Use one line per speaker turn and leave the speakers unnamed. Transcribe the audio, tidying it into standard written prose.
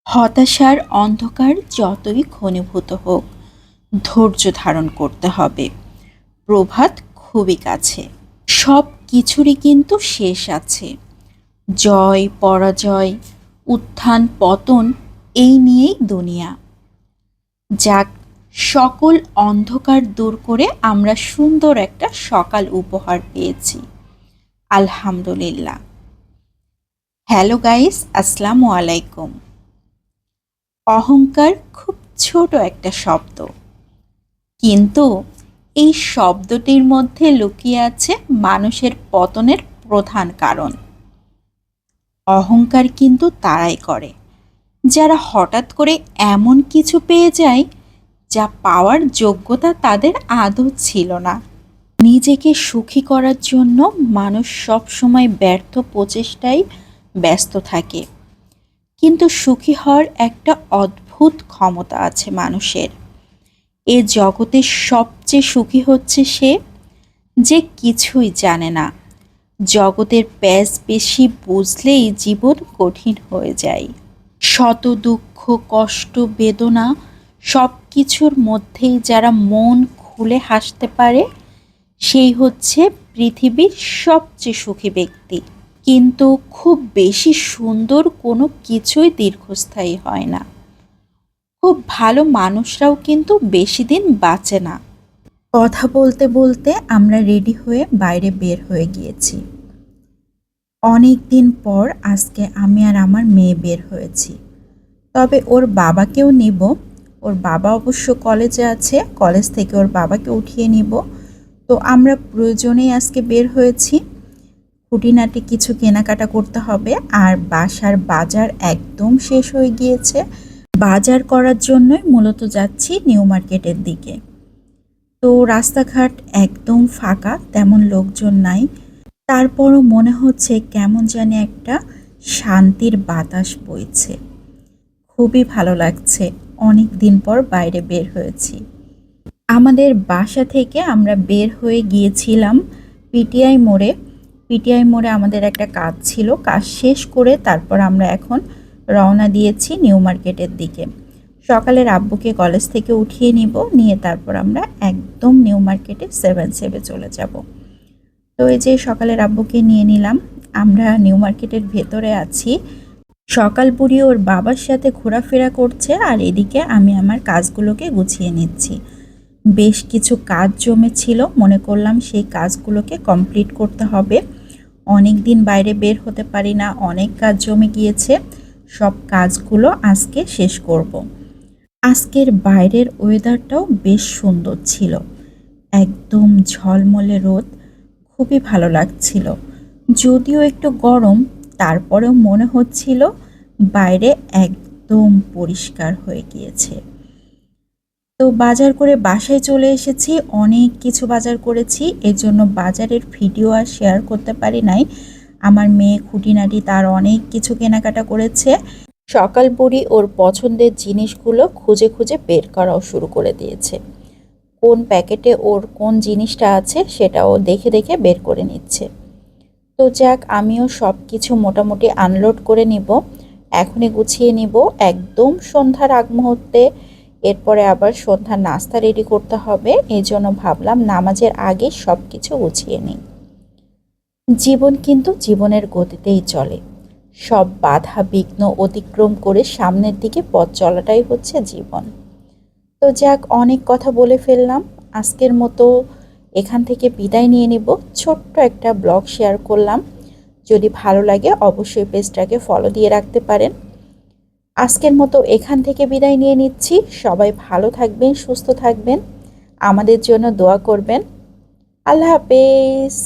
হতাশার অন্ধকার যতই ঘনীভূত হোক, ধৈর্য ধারণ করতে হবে। প্রভাত খুবই কাছে। সব কিছুরই কিন্তু শেষ আছে। জয় পরাজয়, উত্থান পতন, এই নিয়েই দুনিয়া। যাক, সকল অন্ধকার দূর করে আমরা সুন্দর একটা সকাল উপহার পেয়েছি। আলহামদুলিল্লাহ। হ্যালো গাইস, আসসালামু আলাইকুম। অহংকার খুব ছোট একটা শব্দ, কিন্তু এই শব্দটির মধ্যে লুকিয়ে আছে মানুষের পতনের প্রধান কারণ। অহংকার কিন্তু তারাই করে যারা হঠাৎ করে এমন কিছু পেয়ে যায় যা পাওয়ার যোগ্যতা তাদের আদৌ ছিল না। নিজেকে সুখী করার জন্য মানুষ সবসময় ব্যর্থ প্রচেষ্টায় ব্যস্ত থাকে, কিন্তু সুখী হওয়ার একটা অদ্ভুত ক্ষমতা আছে মানুষের। এ জগতে সবচেয়ে সুখী হচ্ছে সে যে কিছুই জানে না। জগতের প্যাঁচ বেশি বুঝলেই জীবন কঠিন হয়ে যায়। শত দুঃখ, কষ্ট, বেদনা সব কিছুর মধ্যেই যারা মন খুলে হাসতে পারে, সেই হচ্ছে পৃথিবীর সবচেয়ে সুখী ব্যক্তি। কিন্তু খুব বেশি সুন্দর কোনো কিছুই দীর্ঘস্থায়ী হয় না। খুব ভালো মানুষরাও কিন্তু বেশি দিন বাঁচে না। কথা বলতে বলতে আমরা রেডি হয়ে বাইরে বের হয়ে গিয়েছি। অনেক দিন পর আজকে আমি আর আমার মেয়ে বের হয়েছি। তবে ওর বাবাকেও নিব। ওর বাবা অবশ্য কলেজে আছে, কলেজ থেকে ওর বাবাকে উঠিয়ে নিব। তো আমরা প্রয়োজনেই আজকে বের হয়েছি। খুঁটিনাটি কিছু কেনাকাটা করতে হবে, আর বাসার বাজার একদম শেষ হয়ে গিয়েছে। বাজার করার জন্যই মূলত যাচ্ছি নিউ মার্কেটের দিকে। তো রাস্তাঘাট একদম ফাঁকা, তেমন লোকজন নাই। তারপরও মনে হচ্ছে কেমন জানি একটা শান্তির বাতাস বইছে। খুবই ভালো লাগছে, অনেক দিন পর বাইরে বের হয়েছি। আমাদের বাসা থেকে আমরা বের হয়ে গিয়েছিলাম পিটিআই মোড়ে। পিটিআই মোড়ে আমাদের একটা কাজ ছিল, কাজ শেষ করে তারপর আমরা এখন রওনা দিয়েছি নিউ মার্কেটের দিকে। সকালের আব্বুকে কলেজ থেকে উঠিয়ে নিয়ে তারপর আমরা একদম নিউ মার্কেটে 7-7 চলে যাব। তো এই যে সকালের আব্বুকে নিয়ে নিলাম, আমরা নিউ মার্কেটের ভেতরে আছি। সকাল বুড়ি ওর বাবার সাথে ঘোরাফেরা করছে, আর এদিকে আমি আমার কাজগুলোকে গুছিয়ে নিচ্ছি। বেশ কিছু কাজ জমেছিল, মনে করলাম সেই কাজগুলোকে কমপ্লিট করতে হবে। অনেক দিন বাইরে বের হতে পারি না, অনেক কাজ জমে গিয়েছে। সব কাজগুলো আজকে শেষ করব। আজকের বাইরের ওয়েদারটাও বেশ সুন্দর ছিল, একদম ঝলমলে রোদ, খুবই ভালো লাগছিল। যদিও একটু গরম, তারপরেও মনে হচ্ছিল বাইরে একদম পরিষ্কার হয়ে গিয়েছে। তো বাজার করে বাসায় চলে এসেছি, অনেক কিছু বাজার করেছি, এজন্য বাজারের ভিডিও আর শেয়ার করতে পারি নাই। আমার মেয়ে খুঁটিনাটি তার অনেক কিছু কেনাকাটা করেছে। সকাল বুড়ি ওর পছন্দের জিনিসগুলো খুঁজে খুঁজে বের করাও শুরু করে দিয়েছে। কোন প্যাকেটে ওর কোন জিনিসটা আছে সেটাও দেখে দেখে বের করে নিচ্ছে। তো যাক, আমিও সব কিছু মোটামুটি আনলোড করে নিব, এখনই গুছিয়ে নিব একদম সন্ধ্যার আগ মুহূর্তে। এরপরে আবার সন্ধ্যার নাস্তা রেডি করতে হবে, এই জন্য ভাবলাম নামাজের আগে সব কিছু গুছিয়ে নিই। জীবন কিন্তু জীবনের গতিতেই চলে, সব বাধা বিঘ্ন অতিক্রম করে সামনের দিকে পথ চলাটাই হচ্ছে জীবন। তো যাক, অনেক কথা বলে ফেললাম, আজকের মতো এখান থেকে বিদায় নিয়ে নিব। ছোট্ট একটা ব্লগ শেয়ার করলাম, যদি ভালো লাগে অবশ্যই পেজটাকে ফলো দিয়ে রাখতে পারেন। আজকের মতো এখান থেকে বিদায় নিয়ে নিচ্ছি। সবাই ভালো থাকবেন, সুস্থ থাকবেন, আমাদের জন্য দোয়া করবেন। আল্লাহ হাফেজ।